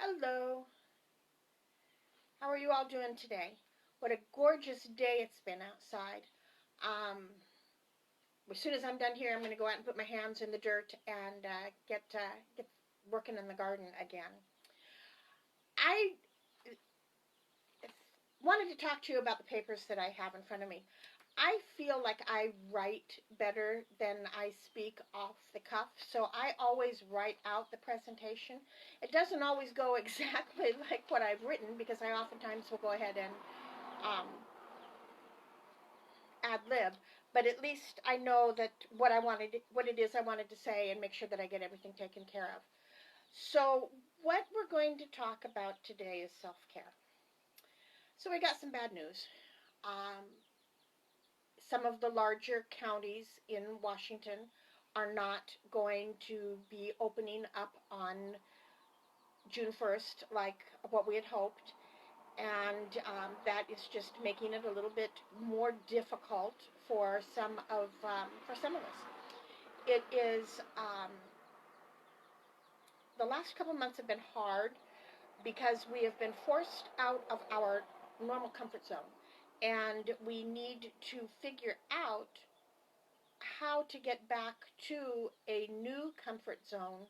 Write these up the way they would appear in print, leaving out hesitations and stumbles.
Hello. How are you all doing today? What a gorgeous day it's been outside. Um, as soon as I'm done here, I'm going to go out and put my hands in the dirt and get working in the garden again. I wanted to talk to you about the papers that I have in front of me. I feel like I write better than I speak off the cuff, so I always write out the presentation. It doesn't always go exactly like what I've written because I oftentimes will go ahead and um, ad lib, but at least I know that what it is I wanted to say, and make sure that I get everything taken care of. So, what we're going to talk about today is self-care. So, we got some bad news. Um, some of the larger counties in Washington are not going to be opening up on June 1st like what we had hoped, and that is just making it a little bit more difficult for some of us. It is the last couple months have been hard because we have been forced out of our normal comfort zone, and we need to figure out how to get back to a new comfort zone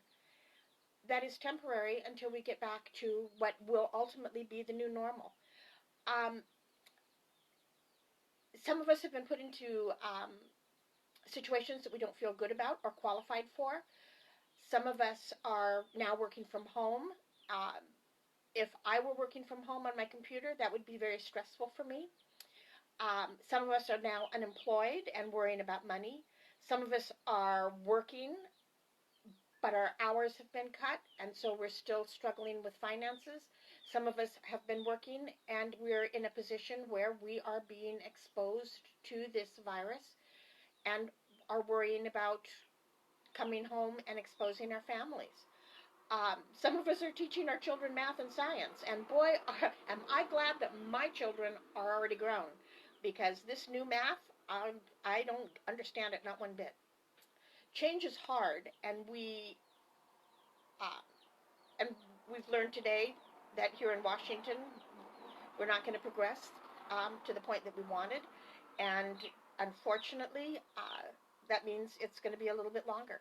that is temporary until we get back to what will ultimately be the new normal. Um, some of us have been put into situations that we don't feel good about or qualified for. Some of us are now working from home. Uh, if I were working from home on my computer, that would be very stressful for me. Some of us are now unemployed and worrying about money. Some of us are working, but our hours have been cut, and so we're still struggling with finances. Some of us have been working, and we're in a position where we are being exposed to this virus and are worrying about coming home and exposing our families. Some of us are teaching our children math and science, and boy, am I glad that my children are already grown, because this new math, I don't understand it not one bit. Change is hard, uh, and we've learned today that here in Washington, we're not going to progress to the point that we wanted, and unfortunately, that means it's going to be a little bit longer.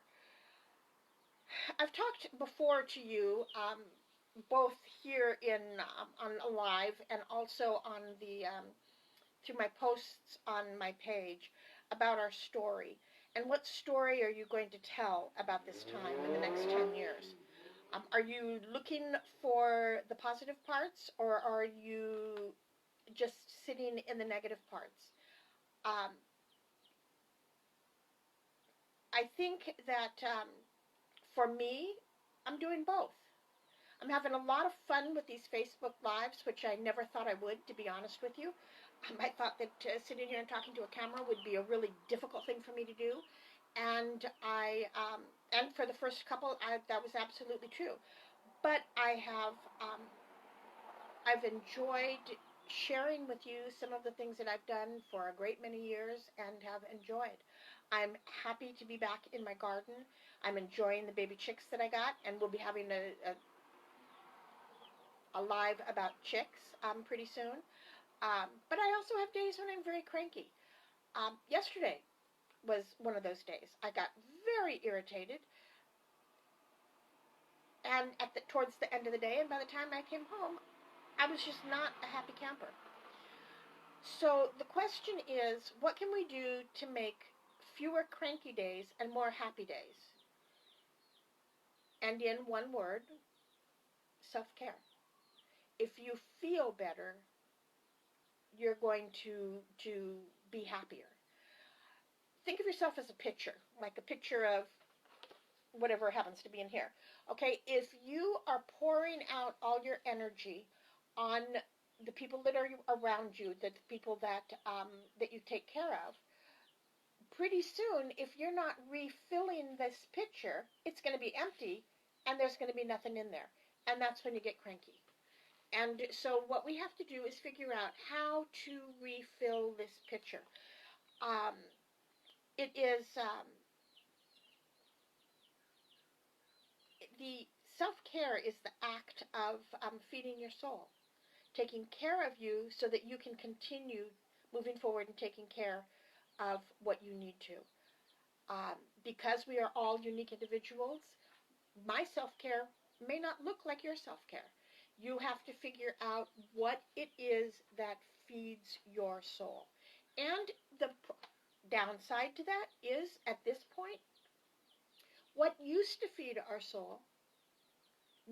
I've talked before to you, both here on live and also on the through my posts on my page about our story, and what story are you going to tell about this time in the next 10 years? Are you looking for the positive parts, or are you just sitting in the negative parts? Um, I think that for me, I'm doing both. I'm having a lot of fun with these Facebook Lives, which I never thought I would, to be honest with you. I thought that sitting here and talking to a camera would be a really difficult thing for me to do, and and for the first couple, that was absolutely true. But I've enjoyed sharing with you some of the things that I've done for a great many years and have enjoyed. I'm happy to be back in my garden. I'm enjoying the baby chicks that I got, and we'll be having a live about chicks pretty soon. But I also have days when I'm very cranky. Yesterday was one of those days. I got very irritated, and towards the end of the day, and by the time I came home, I was just not a happy camper. So the question is, what can we do to make fewer cranky days and more happy days? And in one word, self-care. If you feel better, you're going to be happier. Think of yourself as a picture, like a picture of whatever happens to be in here. Okay, if you are pouring out all your energy on the people that are around you, the people that you take care of, pretty soon, if you're not refilling this pitcher, it's going to be empty, and there's going to be nothing in there, and that's when you get cranky. And so what we have to do is figure out how to refill this pitcher. Um, it is the self-care is the act of feeding your soul, taking care of you so that you can continue moving forward and taking care of what you need to. Because we are all unique individuals, my self-care may not look like your self-care. You have to figure out what it is that feeds your soul. And the downside to that is, at this point, what used to feed our soul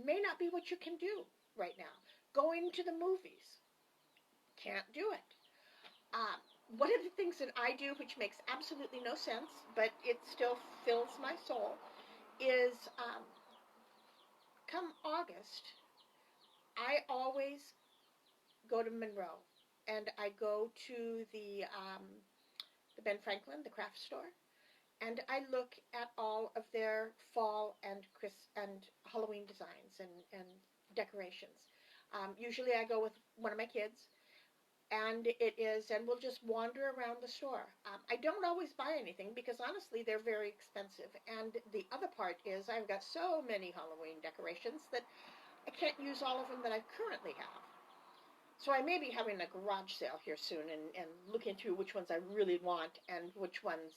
may not be what you can do right now. Going to the movies, can't do it. Um, One of the things that I do, which makes absolutely no sense, but it still fills my soul, is come August, I always go to Monroe, and I go to the Ben Franklin, the craft store, and I look at all of their fall and Halloween designs and decorations. Usually, I go with one of my kids, and we'll just wander around the store. I don't always buy anything because honestly, they're very expensive. And the other part is I've got so many Halloween decorations that I can't use all of them that I currently have. So I may be having a garage sale here soon and looking through which ones I really want and which ones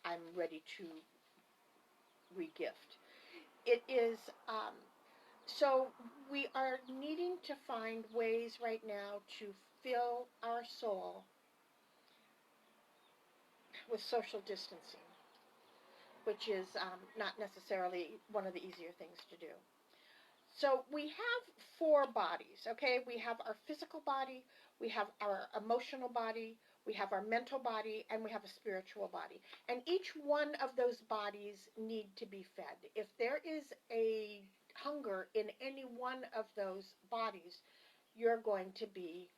I'm ready to regift. It is, so we are needing to find ways right now to fill our soul with social distancing, which is not necessarily one of the easier things to do. So we have four bodies, okay? We have our physical body, we have our emotional body, we have our mental body, and we have a spiritual body. And each one of those bodies need to be fed. If there is a hunger in any one of those bodies, you're going to be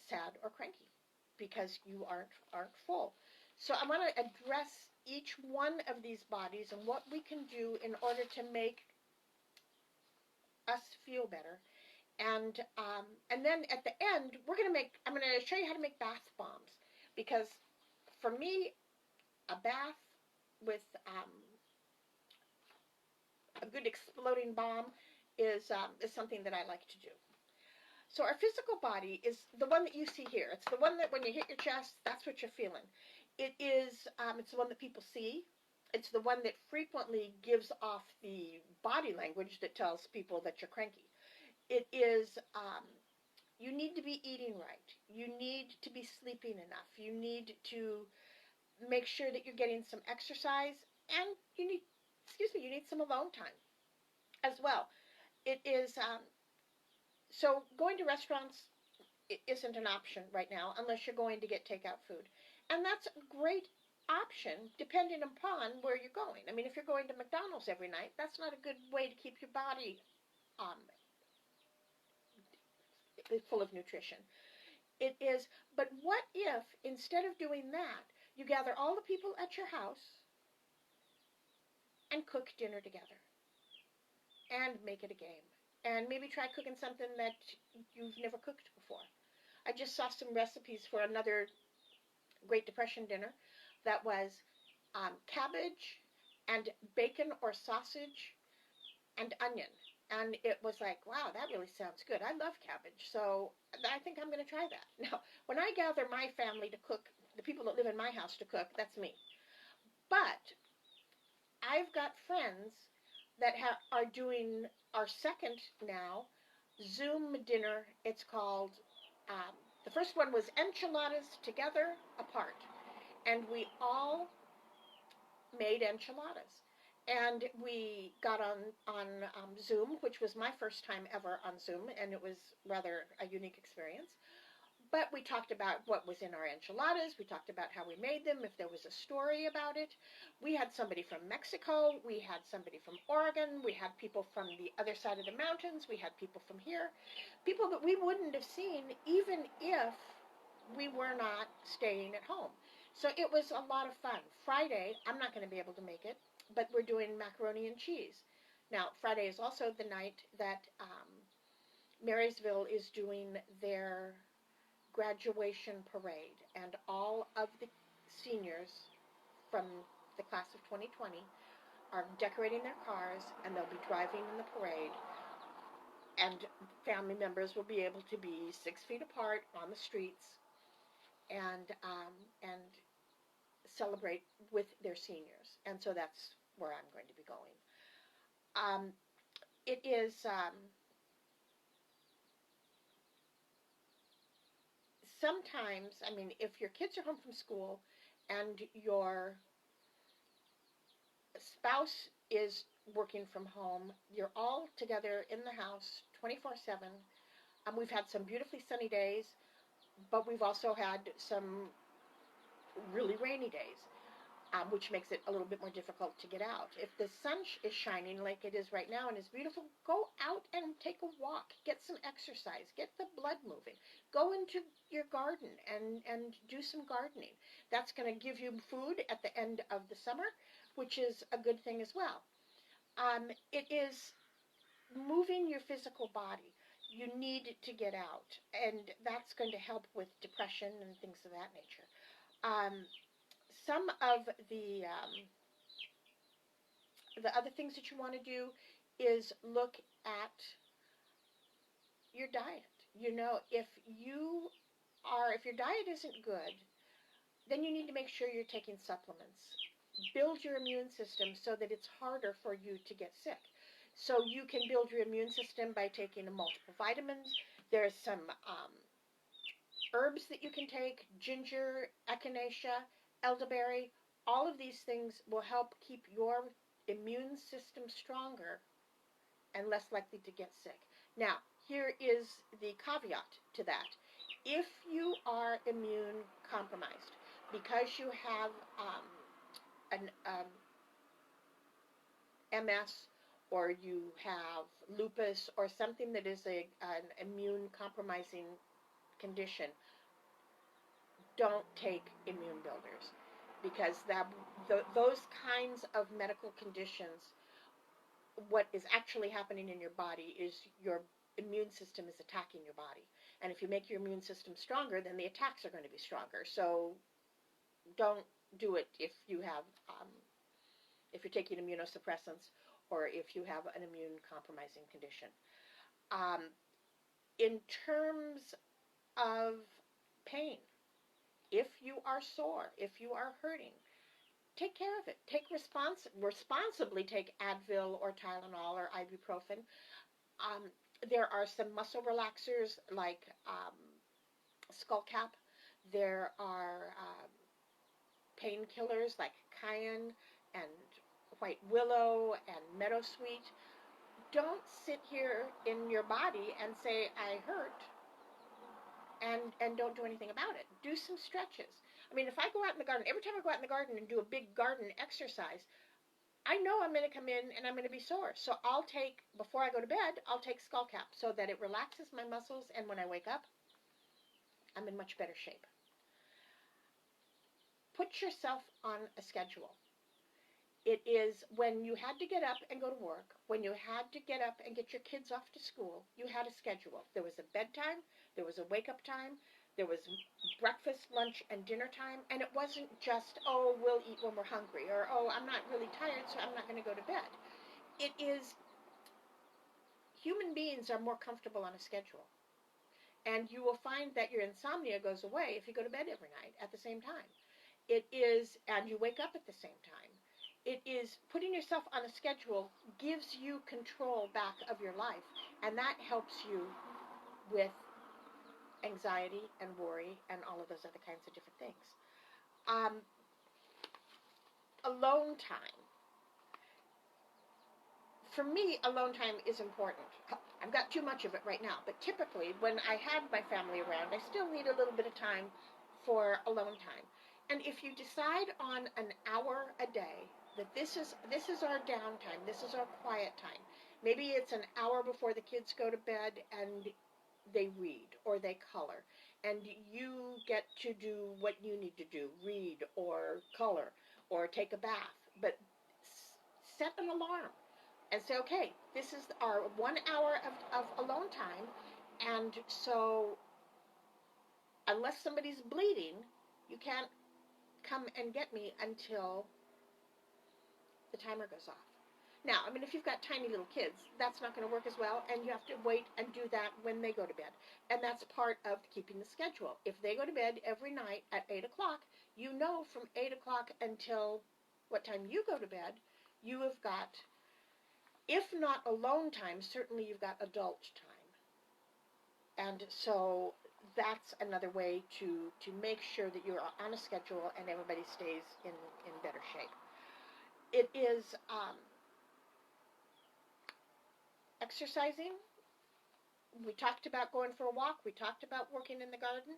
sad or cranky because you aren't full. So I want to address each one of these bodies and what we can do in order to make us feel better. And then at the end, I'm going to show you how to make bath bombs, because for me, a bath with a good exploding bomb is something that I like to do. So our physical body is the one that you see here. It's the one that when you hit your chest, that's what you're feeling. It's the one that people see. It's the one that frequently gives off the body language that tells people that you're cranky. It is, you need to be eating right. You need to be sleeping enough. You need to make sure that you're getting some exercise, and you need some alone time as well. It is, so going to restaurants isn't an option right now unless you're going to get takeout food. And that's a great option depending upon where you're going. I mean, if you're going to McDonald's every night, that's not a good way to keep your body um, full of nutrition. It is, but what if instead of doing that, you gather all the people at your house and cook dinner together and make it a game? And maybe try cooking something that you've never cooked before. I just saw some recipes for another Great Depression dinner that was cabbage and bacon or sausage and onion. And it was like, wow, that really sounds good. I love cabbage, so I think I'm going to try that. Now, when I gather my family to cook, the people that live in my house to cook, that's me. But I've got friends that are doing our second now Zoom dinner. It's called, the first one was enchiladas together apart. And we all made enchiladas. And we got on Zoom, which was my first time ever on Zoom, and it was rather a unique experience. But we talked about what was in our enchiladas. We talked about how we made them, if there was a story about it. We had somebody from Mexico. We had somebody from Oregon. We had people from the other side of the mountains. We had people from here. People that we wouldn't have seen even if we were not staying at home. So it was a lot of fun. Friday, I'm not going to be able to make it, but we're doing macaroni and cheese. Now, Friday is also the night that Marysville is doing their graduation parade, and all of the seniors from the class of 2020 are decorating their cars, and they'll be driving in the parade, and family members will be able to be 6 feet apart on the streets and celebrate with their seniors. And so that's where I'm going to be going. Um, it is sometimes, I mean, if your kids are home from school and your spouse is working from home, you're all together in the house 24/7. We've had some beautifully sunny days, but we've also had some really rainy days, which makes it a little bit more difficult to get out. If the sun is shining like it is right now and is beautiful, go out and take a walk, get some exercise, get the blood moving, go into your garden and do some gardening. That's going to give you food at the end of the summer, which is a good thing as well. It is moving your physical body. You need to get out, and that's going to help with depression and things of that nature. Some of the other things that you want to do is look at your diet. You know, if your diet isn't good, then you need to make sure you're taking supplements. Build your immune system so that it's harder for you to get sick. So you can build your immune system by taking multiple vitamins. There's some herbs that you can take: ginger, echinacea, elderberry. All of these things will help keep your immune system stronger and less likely to get sick. Now, here is the caveat to that. If you are immune compromised because you have an MS, or you have lupus or something that is an immune compromising condition, don't take immune builders, because those kinds of medical conditions, what is actually happening in your body is your immune system is attacking your body. And if you make your immune system stronger, then the attacks are going to be stronger. So don't do it if you have if you're taking immunosuppressants or if you have an immune compromising condition. In terms of pain, if you are sore, if you are hurting, take care of it. Responsibly take Advil or Tylenol or ibuprofen. There are some muscle relaxers like Skullcap. There are painkillers like cayenne and white willow and meadowsweet. Don't sit here in your body and say, I hurt, and don't do anything about it. Do some stretches. I mean, if I go out in the garden, every time I go out in the garden and do a big garden exercise, I know I'm going to come in and I'm going to be sore. So before I go to bed, I'll take Skullcap so that it relaxes my muscles, and when I wake up, I'm in much better shape. Put yourself on a schedule. It is when you had to get up and go to work, when you had to get up and get your kids off to school, you had a schedule. There was a bedtime, there was a wake-up time, there was breakfast, lunch, and dinner time, and it wasn't just, oh, we'll eat when we're hungry, or, oh, I'm not really tired, so I'm not going to go to bed. It is, human beings are more comfortable on a schedule. And you will find that your insomnia goes away if you go to bed every night at the same time. It is, and you wake up at the same time. It is putting yourself on a schedule gives you control back of your life, and that helps you with anxiety and worry and all of those other kinds of different things. Alone time. For me, alone time is important. I've got too much of it right now, but typically when I have my family around, I still need a little bit of time for alone time. And if you decide on an hour a day, that this is our downtime, this is our quiet time. Maybe it's an hour before the kids go to bed and they read or they color, and you get to do what you need to do, read or color or take a bath. But set an alarm and say, okay, this is our 1 hour of alone time, and so unless somebody's bleeding, you can't come and get me until the timer goes off. Now, I mean, if you've got tiny little kids, that's not going to work as well, and you have to wait and do that when they go to bed. And that's part of keeping the schedule. If they go to bed every night at 8 o'clock, you know from 8 o'clock until what time you go to bed, you have got, if not alone time, certainly you've got adult time. And so that's another way to make sure that you're on a schedule and everybody stays in better shape. It is exercising. We talked about going for a walk. We talked about working in the garden.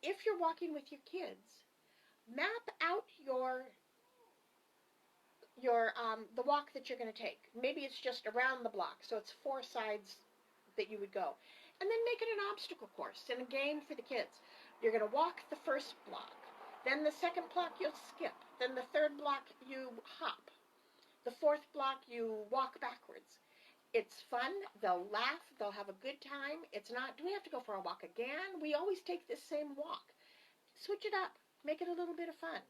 If you're walking with your kids, map out the walk that you're going to take. Maybe it's just around the block, so it's 4 sides that you would go. And then make it an obstacle course and a game for the kids. You're going to walk the first block. Then the second block you'll skip. Then the third block you hop. The fourth block you walk backwards. It's fun. They'll laugh. They'll have a good time. It's not, do we have to go for a walk again? We always take this same walk. Switch it up. Make it a little bit of fun.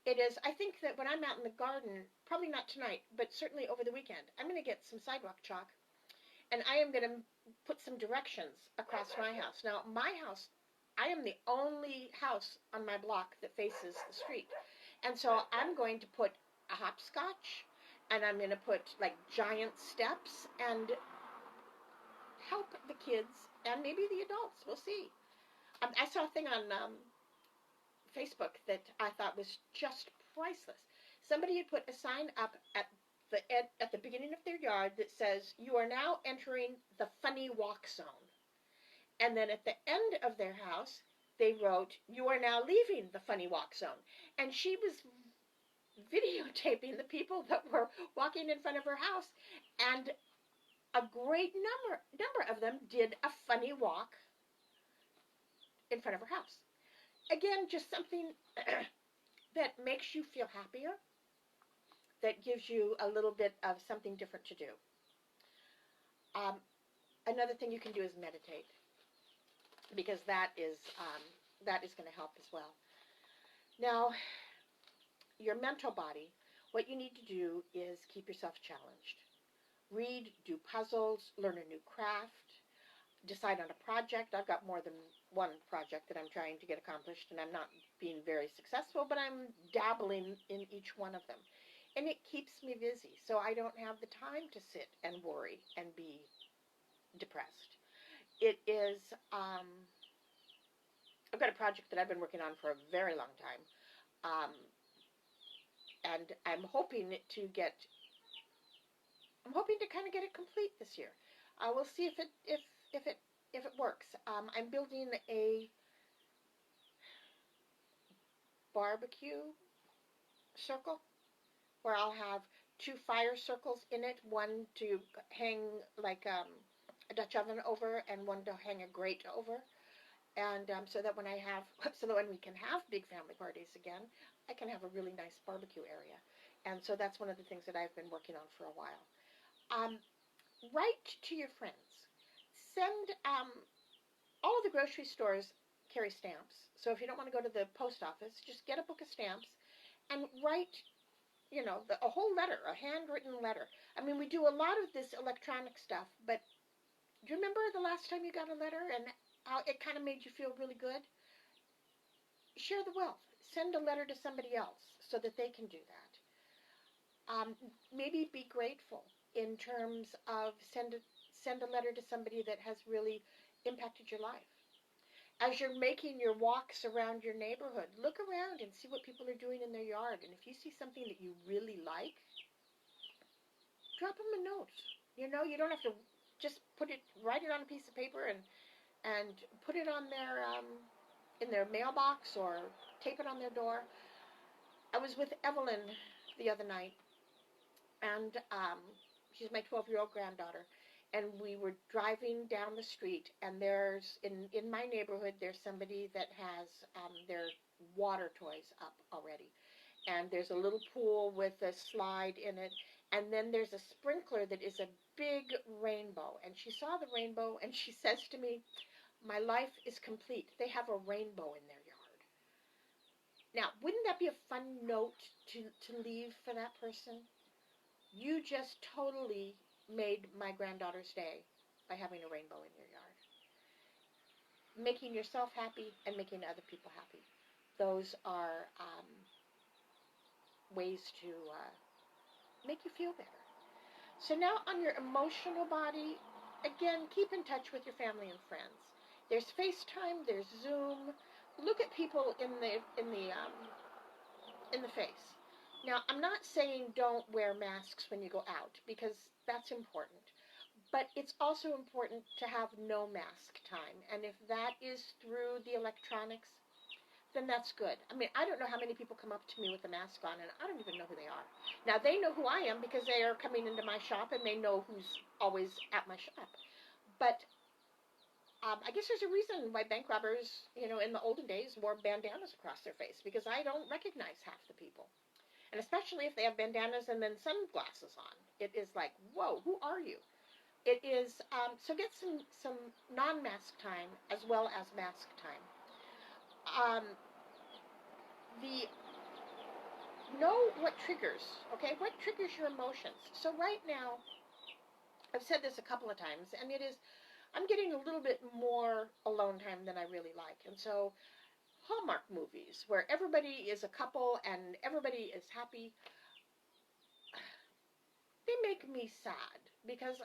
It is, I think that when I'm out in the garden, probably not tonight, but certainly over the weekend, I'm going to get some sidewalk chalk, and I am going to put some directions across my house. Now, my house, I am the only house on my block that faces the street. And so I'm going to put a hopscotch, and I'm going to put like giant steps and help the kids and maybe the adults. We'll see. I saw a thing on Facebook that I thought was just priceless. Somebody had put a sign up at the beginning of their yard that says, "You are now entering the funny walk zone." And then at the end of their house, they wrote, "You are now leaving the funny walk zone." And she was videotaping the people that were walking in front of her house, and a great number of them did a funny walk in front of her house. Again, just something that makes you feel happier, that gives you a little bit of something different to do. Another thing you can do is meditate, because that is going to help as well. Now, your mental body, what you need to do is keep yourself challenged. Read, do puzzles, learn a new craft, decide on a project. I've got more than one project that I'm trying to get accomplished, and I'm not being very successful, but I'm dabbling in each one of them. And it keeps me busy, so I don't have the time to sit and worry and be depressed. It is, I've got a project that I've been working on for a very long time, and I'm hoping to kind of get it complete this year. We'll see if it works. I'm building a barbecue circle where I'll have 2 fire circles in it, one to hang like a Dutch oven over and one to hang a grate over. And so that when we can have big family parties again, I can have a really nice barbecue area. And so that's one of the things that I've been working on for a while. Write to your friends. Send, all of the grocery stores carry stamps. So if you don't want to go to the post office, just get a book of stamps and write, a whole letter, a handwritten letter. I mean, we do a lot of this electronic stuff, but do you remember the last time you got a letter and how it kind of made you feel really good? Share the wealth. Send a letter to somebody else so that they can do that. Maybe be grateful in terms of send a letter to somebody that has really impacted your life. As you're making your walks around your neighborhood, look around and see what people are doing in their yard. And if you see something that you really like, drop them a note. You don't have to just write it on a piece of paper and put it on in their mailbox or tape it on their door. I was with Evelyn the other night, and she's my 12-year-old granddaughter. And we were driving down the street, and there's, in my neighborhood, there's somebody that has their water toys up already. And there's a little pool with a slide in it, and then there's a sprinkler that is a big rainbow. And she saw the rainbow, and she says to me, "My life is complete. They have a rainbow in their yard." Now, wouldn't that be a fun note to leave for that person? You just totally made my granddaughter's day by having a rainbow in your yard. Making yourself happy and making other people happy. Those are ways to make you feel better. So now on your emotional body, again, keep in touch with your family and friends. There's FaceTime, there's Zoom. Look at people in the face. Now, I'm not saying don't wear masks when you go out, because that's important. But it's also important to have no mask time. And if that is through the electronics, then that's good. I mean, I don't know how many people come up to me with a mask on, and I don't even know who they are. Now, they know who I am because they are coming into my shop, and they know who's always at my shop. But I guess there's a reason why bank robbers, in the olden days, wore bandanas across their face, because I don't recognize half the people. And especially if they have bandanas and then sunglasses on. It is like, whoa, who are you? It is, so get some non-mask time as well as mask time. The Know what triggers, okay? What triggers your emotions? So right now, I've said this a couple of times, and it is, I'm getting a little bit more alone time than I really like. And so Hallmark movies, where everybody is a couple and everybody is happy, they make me sad, because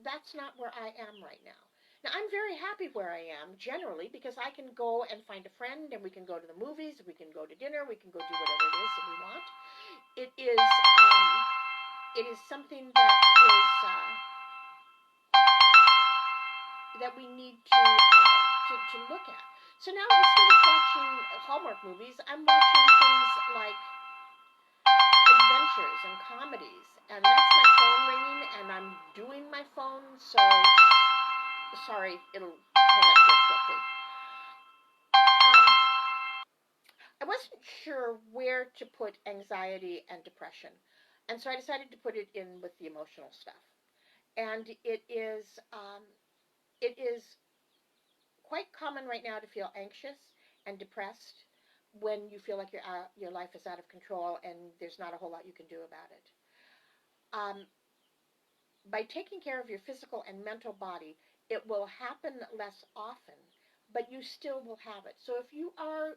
that's not where I am right now. Now, I'm very happy where I am, generally, because I can go and find a friend, and we can go to the movies, we can go to dinner, we can go do whatever it is that we want. It is something that we need to look at. So now, instead of watching Hallmark movies, I'm watching things like adventures and comedies, and that's my phone ringing, and I'm doing my phone, so sorry, it'll hang up here quickly. I wasn't sure where to put anxiety and depression, and so I decided to put it in with the emotional stuff. And it is quite common right now to feel anxious and depressed when you feel like your life is out of control and there's not a whole lot you can do about it. Um, by taking care of your physical and mental body, it will happen less often, but you still will have it. So if you are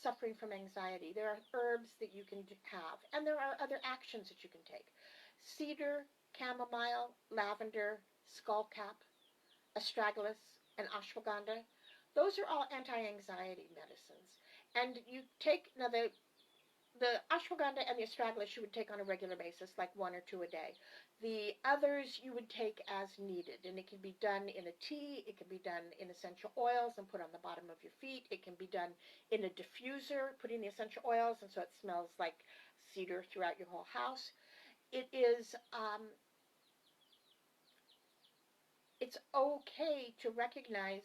suffering from anxiety, there are herbs that you can have, and there are other actions that you can take. Cedar, chamomile, lavender, skullcap, astragalus, and ashwagandha. Those are all anti-anxiety medicines. And you take, now the ashwagandha and the astragalus you would take on a regular basis, like one or two a day. The others you would take as needed, and it can be done in a tea, it can be done in essential oils and put on the bottom of your feet. It can be done in a diffuser, putting the essential oils, and so it smells like cedar throughout your whole house. It's okay to recognize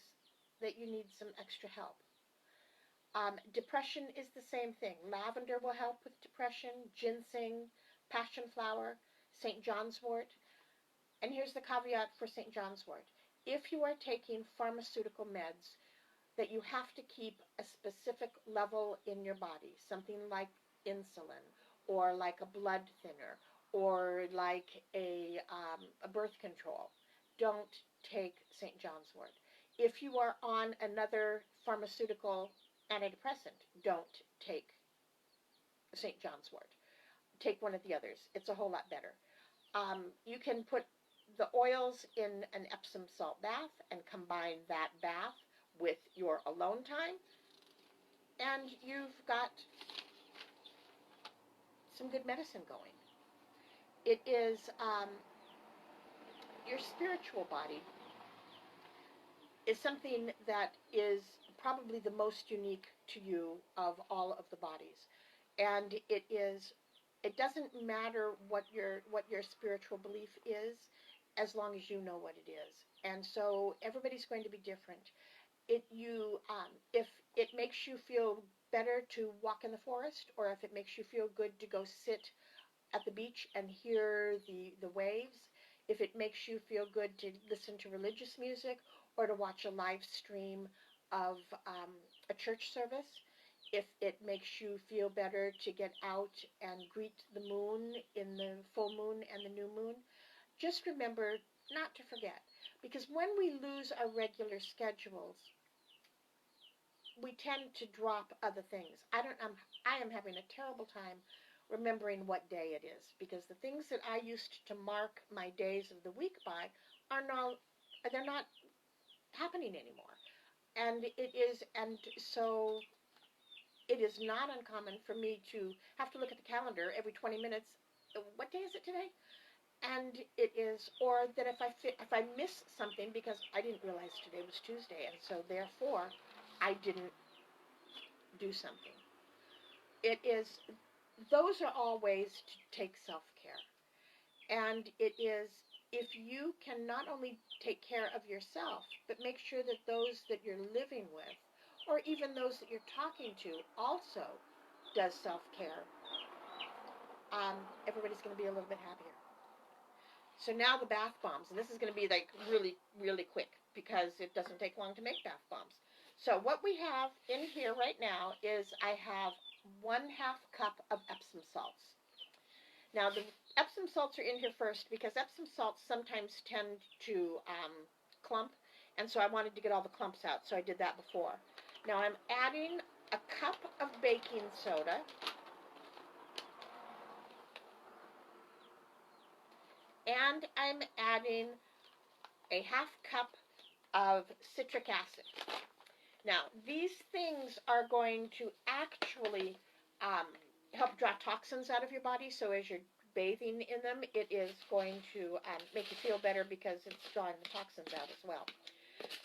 that you need some extra help. Depression is the same thing. Lavender will help with depression, ginseng, passion flower, St. John's wort. And here's the caveat for St. John's wort. If you are taking pharmaceutical meds that you have to keep a specific level in your body, something like insulin, or like a blood thinner, or like a birth control, don't take St. John's wort. If you are on another pharmaceutical antidepressant, don't take St. John's wort. Take one of the others. It's a whole lot better. You can put the oils in an Epsom salt bath and combine that bath with your alone time, and you've got some good medicine going. It is your spiritual body is something that is probably the most unique to you of all of the bodies. And it doesn't matter what your spiritual belief is, as long as you know what it is. And so everybody's going to be different. If it makes you feel better to walk in the forest, or if it makes you feel good to go sit at the beach and hear the waves, if it makes you feel good to listen to religious music or to watch a live stream of a church service, if it makes you feel better to get out and greet the moon in the full moon and the new moon, just remember not to forget. Because when we lose our regular schedules, we tend to drop other things. I am having a terrible time remembering what day it is, because the things that I used to mark my days of the week by they're not happening anymore. And so it is not uncommon for me to have to look at the calendar every 20 minutes. What day is it today? And it is, or that if I miss something because I didn't realize today was Tuesday, and so therefore I didn't do something. It is, those are all ways to take self-care. And it is, if you can not only take care of yourself, but make sure that those that you're living with, or even those that you're talking to, also does self-care, everybody's going to be a little bit happier. So now the bath bombs, and this is going to be like really, really quick because it doesn't take long to make bath bombs. So what we have in here right now is I have 1/2 cup of Epsom salts. Now the Epsom salts are in here first because Epsom salts sometimes tend to clump, and so I wanted to get all the clumps out, so I did that before. Now I'm adding a cup of baking soda, and I'm adding a 1/2 cup of citric acid. Now, these things are going to actually help draw toxins out of your body, so as you're bathing in them, it is going to make you feel better because it's drawing the toxins out as well.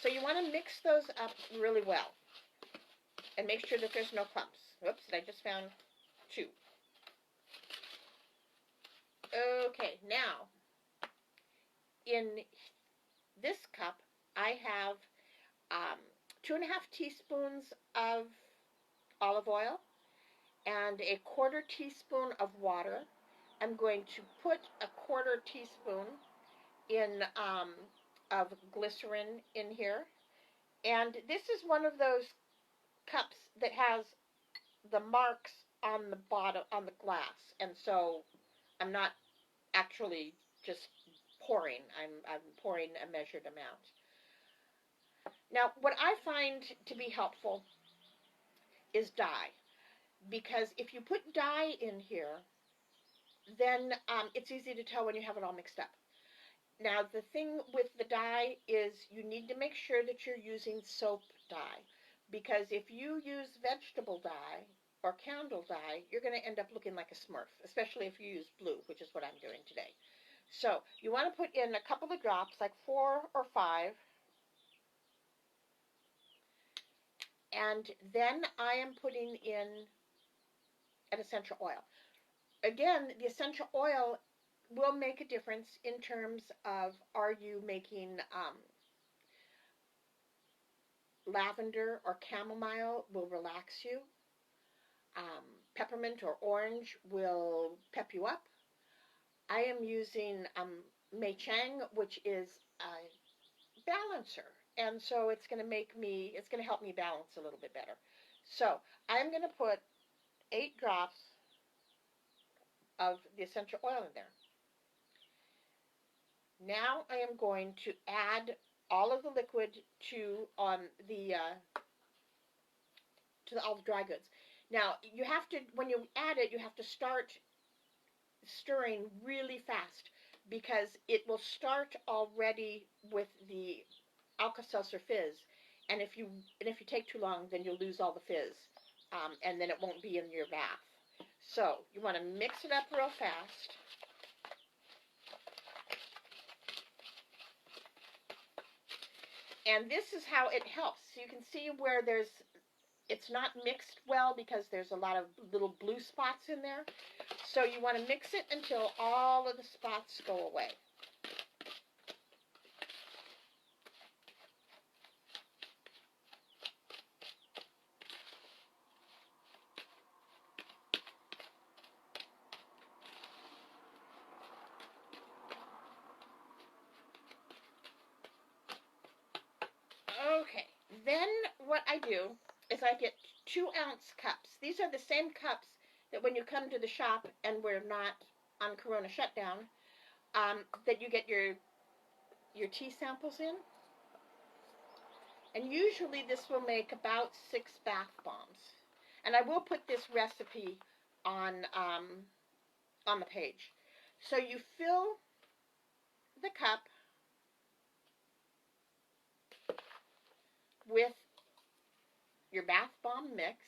So you want to mix those up really well and make sure that there's no clumps. Whoops, I just found 2. Okay, now, in this cup, I have 2.5 teaspoons of olive oil and a 1/4 teaspoon of water. I'm going to put a 1/4 teaspoon of glycerin in here. And this is one of those cups that has the marks on the bottom, on the glass. And so I'm not actually just pouring. I'm pouring a measured amount. Now, what I find to be helpful is dye. Because if you put dye in here, then it's easy to tell when you have it all mixed up. Now, the thing with the dye is you need to make sure that you're using soap dye. Because if you use vegetable dye or candle dye, you're going to end up looking like a Smurf, especially if you use blue, which is what I'm doing today. So you want to put in a couple of drops, like 4 or 5. And then I am putting in an essential oil. Again, the essential oil will make a difference in terms of, are you making lavender or chamomile will relax you. Peppermint or orange will pep you up. I am using Mei Chang, which is a balancer. And so it's going to help me balance a little bit better. So I'm going to put 8 drops of the essential oil in there. Now I am going to add all of the liquid to all the dry goods. Now you have to, when you add it, you have to start stirring really fast because it will start already with the Alka-Seltzer fizz, and if you take too long, then you'll lose all the fizz, and then it won't be in your bath. So you want to mix it up real fast. And this is how it helps. So you can see where it's not mixed well because there's a lot of little blue spots in there. So you want to mix it until all of the spots go away. Okay, then what I do is I get 2-ounce cups. These are the same cups that when you come to the shop and we're not on Corona shutdown, that you get your tea samples in. And usually this will make about 6 bath bombs. And I will put this recipe on the page. So you fill the cup with your bath bomb mix,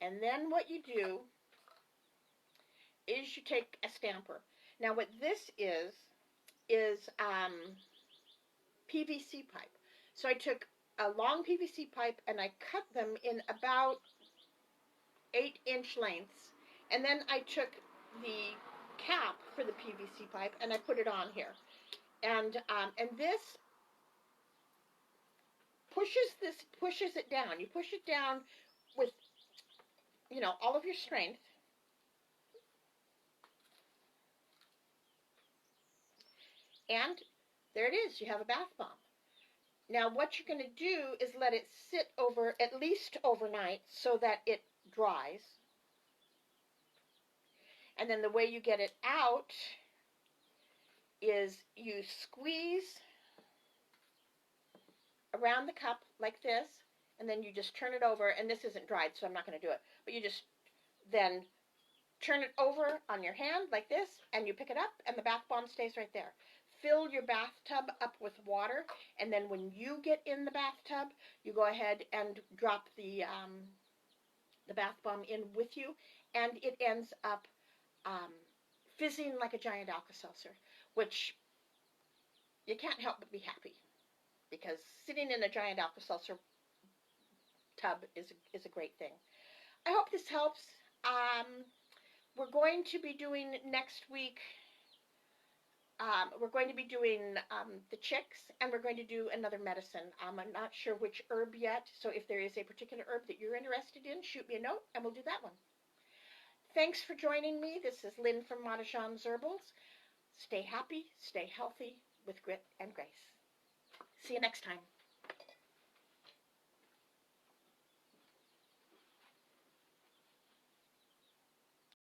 and then what you do is you take a stamper. Now what this is PVC pipe. So I took a long PVC pipe and I cut them in about 8-inch lengths, and then I took the cap for the PVC pipe and I put it on here, and this pushes it down. You push it down with, you know, all of your strength, and there it is. You have a bath bomb. Now what you're going to do is let it sit over at least overnight so that it dries. And then the way you get it out is you squeeze around the cup like this, and then you just turn it over, and this isn't dried, so I'm not going to do it, but you just then turn it over on your hand like this, and you pick it up, and the bath bomb stays right there. Fill your bathtub up with water, and then when you get in the bathtub, you go ahead and drop the bath bomb in with you, and it ends up fizzing like a giant Alka-Seltzer, which you can't help but be happy, because sitting in a giant Alka-Seltzer tub is a great thing. I hope this helps. We're going to be doing next week, we're going to be doing the chicks, and we're going to do another medicine. I'm not sure which herb yet, so if there is a particular herb that you're interested in, shoot me a note, and we'll do that one. Thanks for joining me. This is Lynn from Madajan's Herbals. Stay happy, stay healthy, with grit and grace. See you next time.